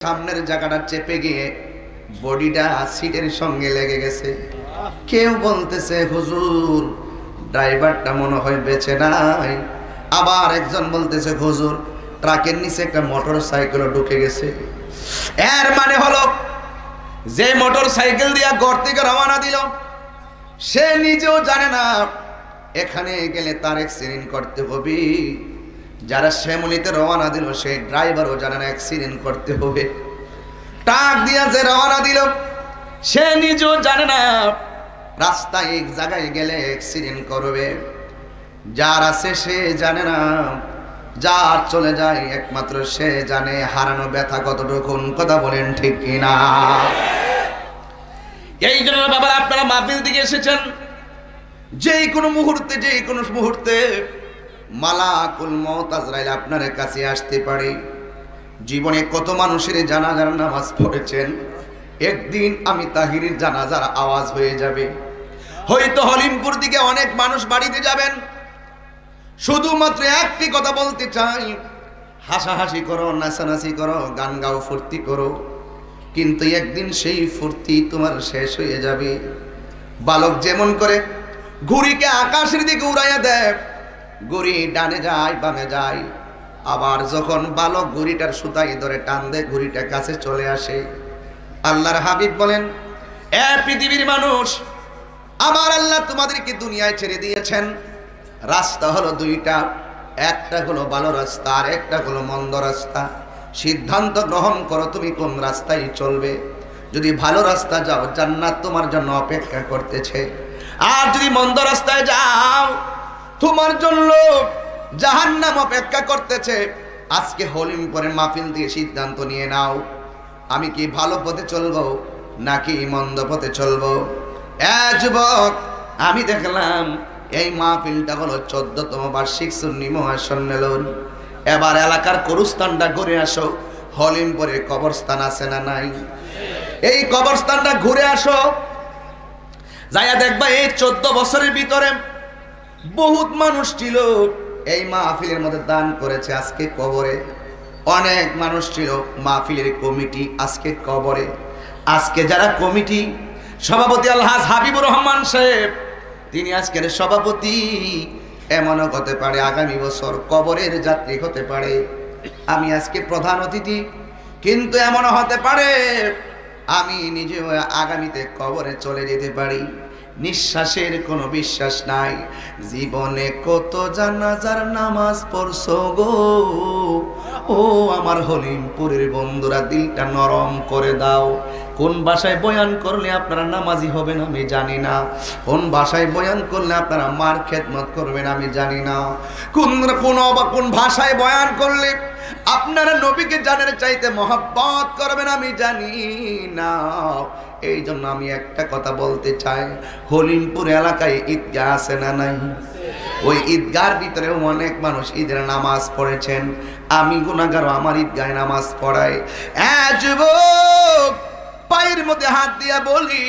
সামনের জায়গাটা চেপে গিয়ে বডিটা সিটের সঙ্গে লেগে গেছে। কেউ বলতেছে হুজুর ড্রাইভারটা মনে হয় বেঁচে নাই, আবার একজন বলতেছে হুজুর ট্রাকের নিচে একটা মোটর সাইকেলও ঢুকে গেছে। এর মানে হলো যে মোটর সাইকেল দিয়া ঘর থেকে রওনা দিল সে নিজেও জানে না এখানে গেলে তার অ্যাক্সিডেন্ট করতে হবে। যারা শ্যামলিতে রওনা দিল সেই ড্রাইভারও জানে না অ্যাক্সিডেন্ট করতে হবে। ট্রাক দিয়া যে রওনা দিল সে নিজেও জানে না রাস্তায় এক জায়গায় গেলে অ্যাক্সিডেন্ট করবে। যার আছে সে জানে না, যার চলে যায় একমাত্র সে জানে হারানো ব্যথা কতটুকু। কথা বলেন ঠিক কিনা? এই জন্য বাবা আপনারা মাহফিল দিকে এসেছেন, যে কোনো মুহূর্তে মালাকুল মউত আজরাইল আপনার কাছে আসতে পারে। জীবনে কত মানুষের জানাজার নামাজ পড়েছেন, একদিন আমি তাহিরির জানাজার আওয়াজ হয়ে যাবে। হয়তো হলিমপুর দিকে অনেক মানুষ বাড়িতে যাবেন, শুধুমাত্র একটি কথা বলতে চাই, হাসাহাসি করো, নাচানাচি করো, গান গাও, ফুর্তি করো, কিন্তু একদিন সেই ফুর্তি তোমার শেষ হয়ে যাবে। বালক যেমন করে ঘুড়িকে আকাশের দিকে উড়াইয়া দেয়, ঘুড়ি ডানে যায় বামে যায়, আবার যখন বালক ঘুড়িটার সুতাই ধরে টান দেয় ঘুড়িটা কাছে চলে আসে। আল্লাহর হাবিব বলেন, এ পৃথিবীর মানুষ, আমার আল্লাহ তোমাদেরকে দুনিয়ায় ছেড়ে দিয়েছেন, রাস্তা হলো দুইটা, একটা হলো ভালো রাস্তা আর একটা হলো মন্দ রাস্তা। সিদ্ধান্ত গ্রহণ করো তুমি কোন রাস্তায় চলবে। যদি ভালো রাস্তা যাও জান্নাত তোমার জন্য অপেক্ষা করতেছে, আর যদি মন্দ রাস্তায় যাও তোমার জন্য জাহান্নাম অপেক্ষা করতেছে। আজকে হলিমপুরের মাহফিল দিয়ে সিদ্ধান্ত নিয়ে নাও, আমি কি ভালো পথে চলবো নাকি মন্দ পথে চলবো। যুবক, আমি দেখলাম এই মাহফিলটা হলো 14তম বার্ষিক সুন্নি মহাসম্মেলন। এবার এলাকার কবরস্থানটা ঘুরে আসো। হলিমপুরে কবরস্থান আছে না নাই? এই কবরস্থানটা ঘুরে আসো, যাইয়া দেখবা এই 14 বছরের ভিতরে বহুত মানুষ ছিল এই মাহফিলের মধ্যে দান করেছে, আজকে কবরে। অনেক মানুষ ছিল মাহফিলের কমিটি, আজকে কবরে। আজকে যারা কমিটি সভাপতি আলহাজ হাবিবুর রহমান সাহেব, তিনি আজকের সভাপতি, এমনও হতে পারে আগামী বছর কবরের যাত্রী হতে পারে। আমি আজকে প্রধান অতিথি, কিন্তু এমনও হতে পারে আমি নিজেও আগামীতে কবরে চলে যেতে পারি। নিঃশ্বাসের কোনো বিশ্বাস নাই। জীবনে কত জানাজার নামাজ পড়ছো গো, ও আমার হলিমপুরের বন্ধুরা, দিলটা নরম করে দাও। কোন ভাষায় বয়ান করলে আপনারা নামাজি হবেন আমি জানি না, কোন ভাষায় বয়ান করলে আপনারা মার খেদমত করবেন আমি জানি না, কোন ভাষায় বয়ান করলে আপনারা নবীকে জানের চাইতে মহব্বত করবেন আমি জানি না। এই জন্য আমি একটা কথা বলতে চাই, হলিমপুর এলাকায় ঈদগাহ আছে না নাই? ওই ঈদগাহর ভিতরে অনেক মানুষ ঈদের নামাজ পড়েছেন। আমি গুনাহগার, আমার ঈদগাহে নামাজ পড়াই। যুবক, পায়ের মধ্যে হাত দিয়া বলি,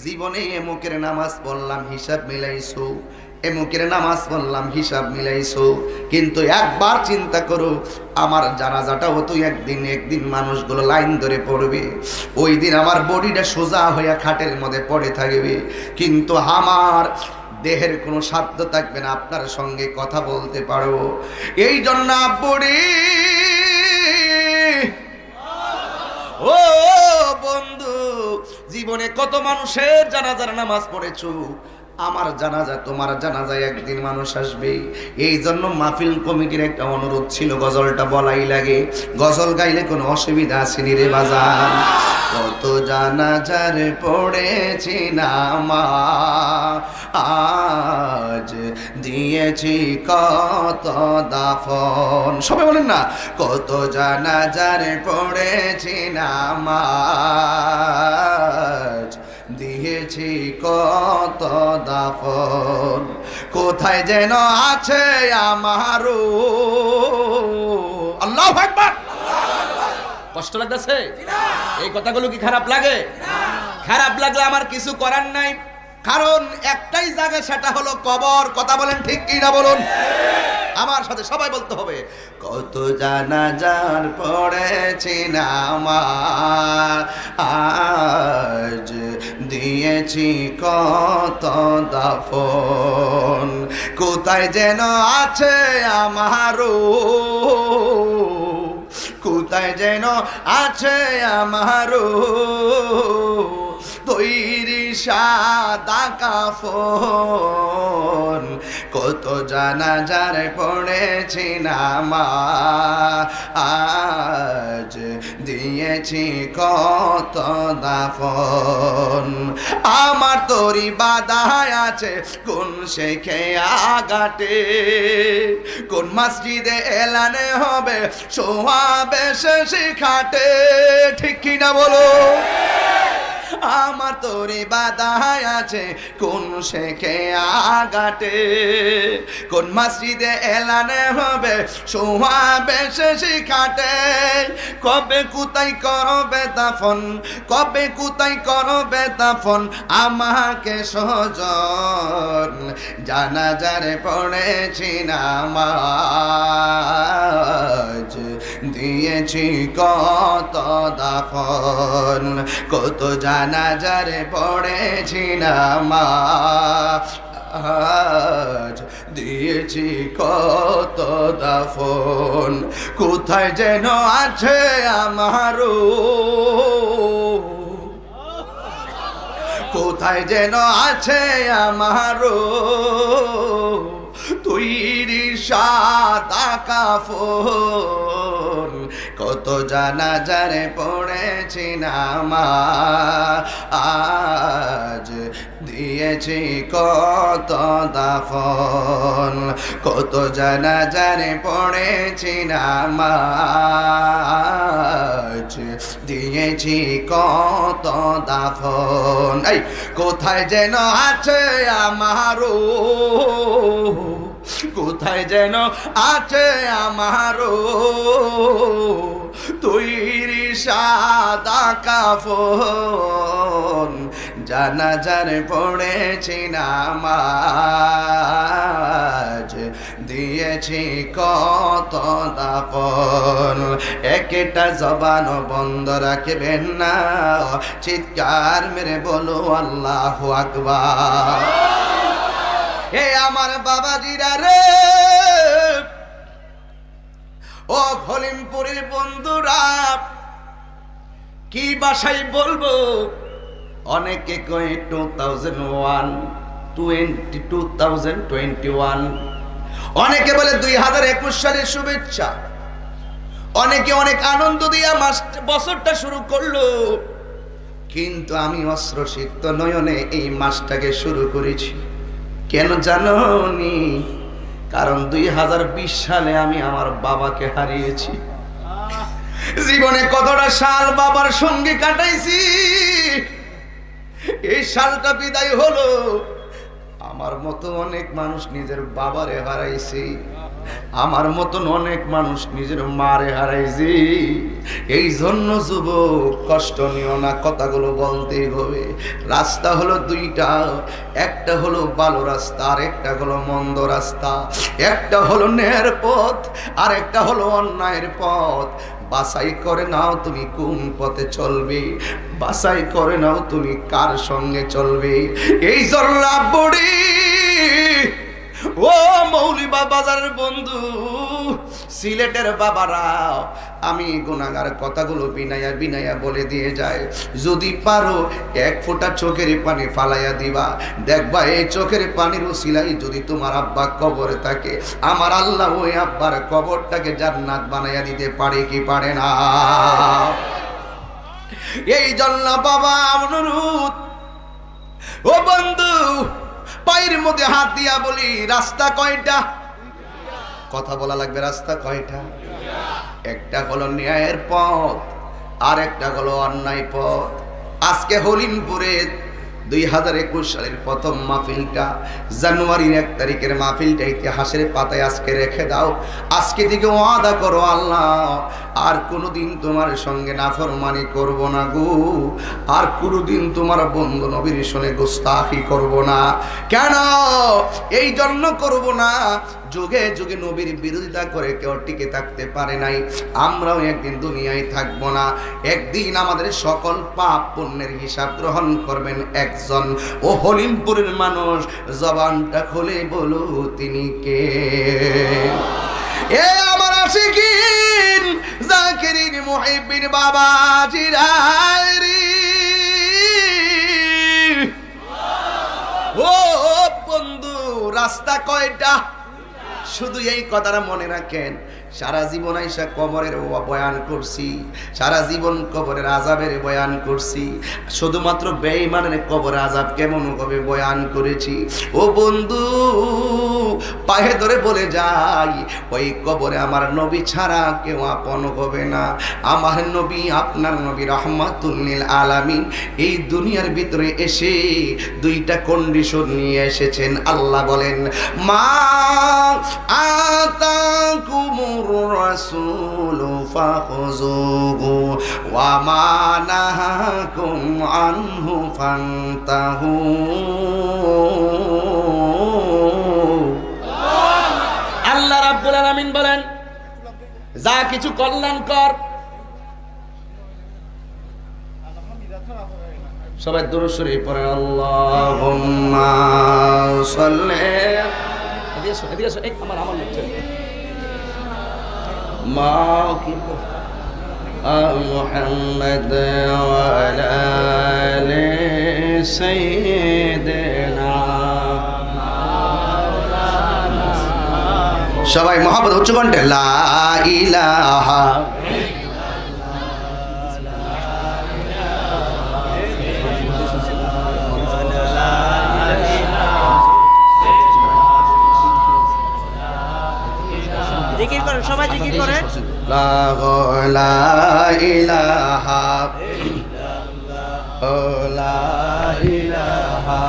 জীবনে এমুকের নামাজ পড়লাম হিসাব মিলাইছো, এমুকের নামাজ পড়লাম হিসাব মিলাইছো, কিন্তু একবার চিন্তা করো আমার জানাজাটাও তো একদিন মানুষগুলো লাইন ধরে পড়বে। ওই দিন আমার বডিটা সোজা হইয়া খাটের মধ্যে পড়ে থাকবে, কিন্তু আমার দেহের কোনো সাধ্য থাকবে না আপনার সঙ্গে কথা বলতে পারবো। এই জন্য বডি, ও বন্ধু, জীবনে কত মানুষের জানাজার নামাজ পড়েছো, আমার জানাজা তোমার জানাজায় একদিন মানুষ আসবে। এই জন্য মাহফিল কমিটির একটা অনুরোধ ছিল, গজলটা বলাই লাগে। গজল গাইলে কোনো অসুবিধা আসেনি রে বাজার। কত জানাজার পড়েছি নামাজ, দিয়েছি কত দাফন। সবাই বলেন না, কত জানাজার পড়েছি নামাজ, দিয়েছি কত দাফন, কোথায় যেন আছে আমারও। আল্লাহু আকবার। কষ্ট লাগতেছে? এই কথাগুলো কি খারাপ লাগে? খারাপ লাগলে আমার কিছু করার নাই, কারণ একটাই জায়গা, সেটা হলো কবর। কথা বলেন ঠিক কি না বলুন? আমার সাথে সবাই বলতে হবে, কত জানাজার পড়েছি নামাজ, দিয়েছি কত দাফন, কোথায় যেন আছে আমারও, কোথায় যেন আছে আমারও তৈরি সাদা কাফন, কত জানাজার পড়েছি নামাজ, দিয়েছি কত দাফন, আমার তরি বাধায় আছে কোন শেখে আগাটে, কোন মসজিদে এলানে হবে সোয়াবে শেষে খাটে, ঠিক কিনা বলো? আমার তোরে বাধায় আছে কোন শেখে আগাটে, কোন মসজিদে এলানে হবে সোহাবে শেষে খাটে, কবে কোথায় করবে দাফন, কবে কোথায় করবে দাফন আমাকে সজন, জানাজারে পড়েছি নামাজ, দিয়েছি কত দাফন, কত জানাজারে পড়েছি নামাজ, দিয়েছি কত দাফন, কোথায় যেন আছে আমারও, কোথায় যেন আছে আমারও তৈরি সাদা কাফন, কত জানাজারে পড়েছি নামাজ, দিয়েছি কত দাফন, কত জানাজারে পড়েছি নামাজ, দিয়েছি কত দাফন, এই কোথায় যেন আছে আমারও, কোথায় যেন আছে আমারও তৈরি সাদা কাফন, জানাজারে পড়েছি নামাজ, দিয়েছি কত দাফন, একটা জবান বন্ধ রাখবেন না, চিৎকার মেরে বলো আল্লাহু আকবার। হে আমার বাবাজিরা রে, ও খলিমপুরের বন্ধুরা, কি ভাষায় বলবো, অনেকে কয় 2021, অনেকে বলে 2021 সালের শুভেচ্ছা, অনেকে অনেক আনন্দ দিয়া বছরটা শুরু করলো, কিন্তু আমি অশ্রুসিক্ত নয়নে এই মাসটাকে শুরু করেছি। কেন জানোনি? কারণ 2020 সালে আমি আমার বাবাকে হারিয়েছি। জীবনে কতটা সাল বাবার সঙ্গে কাটাইছি, এই সালটা বিদায় হলো, আমার মতো অনেক মানুষ নিজের বাবারে হারাইছে, আমার মতন অনেক মানুষ নিজের মারে হারাইছে। এই জন্য যুবক কষ্ট নিও না, কথাগুলো বলতেই হবে। রাস্তা হলো দুইটা, একটা হলো ভালো রাস্তা আর একটা হলো মন্দ রাস্তা, একটা হলো ন্যায়ের পথ আর একটা হলো অন্যায়ের পথ। বাছাই করে নাও তুমি কোন পথে চলবে, বাছাই করে নাও তুমি কার সঙ্গে চলবে। এই জন্য বুড়ি ও মৌলিবা বাজারের বন্ধু, সিলেটের বাবারা, আমি গুনাহগার কথাগুলো বিনায়া বিনায়া বলে দিয়ে যায়। যদি পারো এক ফোঁটা চোখের পানি ফালাইয়া দিবা, দেখবা এই চোখের পানির উসিলাই যদি তোমার আব্বা কবরে থাকে, আমার আল্লাহ ওই আব্বার কবরটাকে জান্নাত বানাইয়া দিতে পারে কি পারে না? এই জন্য বাবা অনুরোধ, ও বন্ধু, পায়ের মধ্যে হাত দিয়া বলি, রাস্তা কয়টা? কথা বলা লাগবে, রাস্তা কয়টা? একটা হলো ন্যায়ের পথ আর একটা হলো অন্যায় পথ। আজকে হরিণপুরে 2021 সালের প্রথম মাহফিলটা, জানুয়ারির 1 তারিখের মাহফিলটা ইতিহাসের পাতায় আজকে রেখে দাও। আজকে থেকে ওয়াদা করো, আল্লাহ আর কোনোদিন তোমার সঙ্গে নাফরমানি করব না গো, আর কোনোদিন তোমার বন্ধু নবীর সঙ্গে গোস্তাখি করব না। কেন এই জন্য করব না? যুগে যুগে নবীর বিরোধিতা করে কেউ টিকে থাকতে পারে নাই। আমরাও একদিন দুনিয়ায় থাকবো না। একদিন আমাদের সকল পাপ পুণ্যের হিসাব গ্রহণ করবেন একজন। ও হলিমপুরের মানুষ, জবানটা খুলে বলো তিনি কে? এ আমার আশিকিন জাকিরিন মুহিব্বিন বাবাজিরা রে, ও বন্ধু, রাস্তা কয়টা? শুধু এই কথাটা মনে রাখেন, সারা জীবন আইসা কবরের বয়ান করছি, সারা জীবন কবরের আযাবের বয়ান করছি, শুধুমাত্র বেঈমানের কবরের আযাব কেমন হবে বয়ান করেছি। ও বন্ধু, পায়ে ধরে বলে যাই, ওই কবরে আমার নবী ছাড়া কেউ আপন হবে না। আমার নবী, আপনার নবী রাহমাতুল লিল আলামিন এই দুনিয়ার ভিতরে এসে দুইটা কন্ডিশন নিয়ে এসেছেন। আল্লাহ বলেন, মা আতাকুমুর রাসূলু ফাখুযুহু ওয়া মা নাহাকুম আনহু ফান্তাহু। আল্লাহ রাব্বুল আলামিন বলেন, যা কিছু কল্যাণকর, সবাই দুরূদ শরীফ পড়ে, আল্লাহুম্মা সাল্লি, এদিকে এসো, আমার লাগছে মা কি মুহাম্মদ ওয়া আলা আলি সাইয়্যিদিনা। সবাই মহব্বত উচ্চ কণ্ঠে লা ইলাহা জিকির করেন, সবাই জিকির করেন। লা ইলাহা লা ইলাহা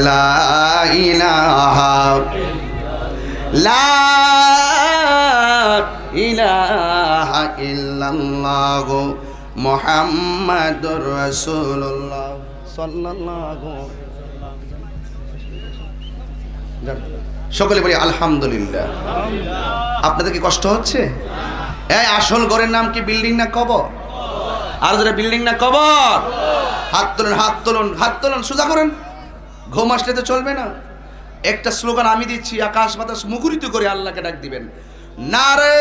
লা ইলাহা লা ইলাহা ইল্লাল্লাহু মুহাম্মাদুর রাসূলুল্লাহ সাল্লাল্লাহু। সকলে বলি আলহামদুলিল্লাহ। আপনাদের কি কষ্ট হচ্ছে? এই আসল ঘরের নাম কি বিল্ডিং না কবর? আর যারা বিল্ডিং না কবর, হাত তুলুন, হাত তুলুন, হাত তুলুন, সোজা করেন। ঘুম আসলে তো চলবে না। একটা স্লোগান আমি দিচ্ছি, আকাশ বাতাস মুখরিত করে আল্লাহকে ডাক দিবেন, নারে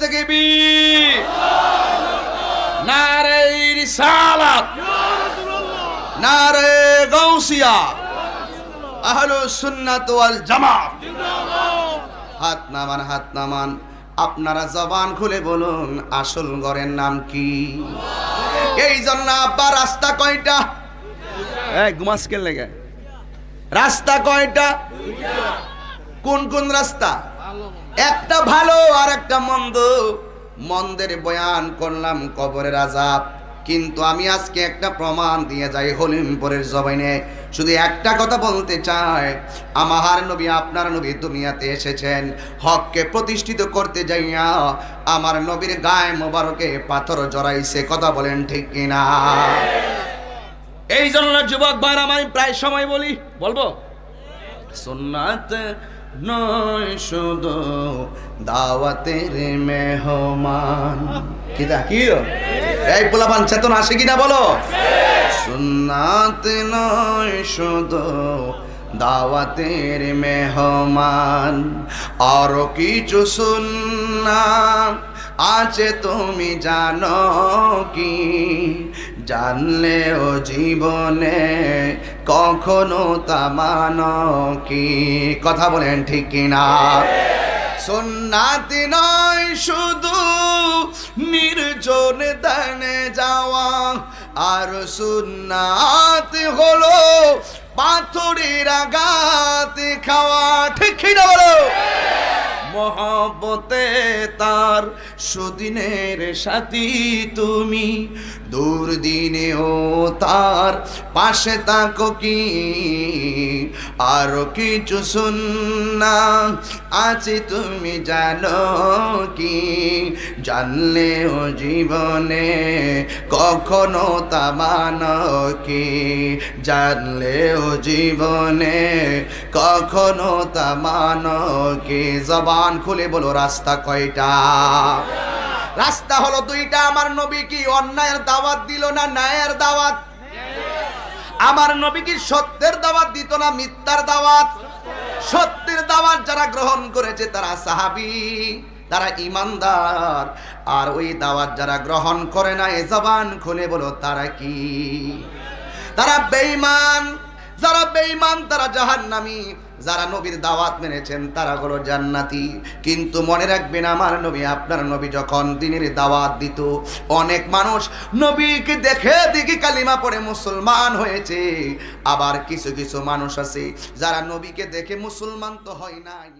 তাকবীর, নারে রিসালাত, নারে গাউসিয়া, আহলুস সুন্নাত ওয়াল জামাত। হাত নামান, হাত নামান। আপনারা জবান খুলে বলুন, আসল ঘরের নাম কি? এই জন্য আব্বা, রাস্তা কয়টা? এই ঘুমাস কে লেগে? রাস্তা কয়টা? কোন কোন রাস্তা? একটা ভালো আর একটা মন্দ। মন্দের বয়ান করলাম কবরের আযাব, কিন্তু আমি আজকে একটা প্রমাণ দিয়ে যাই হলিমপুরের জবানে। শুধু একটা কথা বলতে চাই, আমার নবী, আপনার নবী দুনিয়াতে এসেছেন হককে প্রতিষ্ঠিত করতে যাইয়া আমার নবীর গায়ে মোবারকে পাথর জড়াইছে। কথা বলেন ঠিক কিনা? এই জন্য যুবক ভাইরা, আমি প্রায় সময় বলবো, সুন্নাত নয় শুধু দাওয়াতের মেহমান। কি এই পোলাপান চেতন আসে কিনা বলো? সুন্নাত নয় শুধু দাওয়াতের মেহমান, আরো কিছু সুন্নাত আছে তুমি জানো কি? জানলেও জীবনে কখনো তা মানো কি? কথা বলেন ঠিক কিনা? সুন্নাত নয় শুধু নির্জন দানে যাওয়া, আর সুন্নাত হলো পাথরের আঘাত খাওয়া। ঠিক কিনা বলো? মহব্বতে তার সুদিনের সাথী তুমি, দুর্দিনেও তার পাশে থাকো কি আরো কিছু সুন্নাহ আছে তুমি জানো কি জানলেও জীবনে কখনো তা মানো কি জানলেও জীবনে কখনো তা মানো কি জবান খুলে বলো রাস্তা কয়টা রাস্তা হলো দুইটা আমার নবী কি অন্যায়ের দাওয়াত দিল না ন্যায়ের দাওয়াত আমার নবী কি সত্যের দাওয়াত দিত না মিথ্যার দাওয়াত সত্যের দাওয়াত যারা গ্রহণ করেছে তারা সাহাবী তারা ঈমানদার আর ওই দাওয়াত যারা গ্রহণ করে না এ জবান খুলে বলো তারা কি তারা বেঈমান যারা বেঈমান তারা জাহান্নামী যারা নবীর দাওয়াত মেনেছেন তারা হলো জান্নাতি কিন্তু মনে রাখবেন আমার নবী আপনার নবী যখন দ্বীনের দাওয়াত দিত অনেক মানুষ নবীকে দেখে দেখে কালিমা পড়ে মুসলমান হয়েছে আবার কিছু কিছু মানুষ আছে যারা নবীকে দেখে মুসলমান তো হয় নাই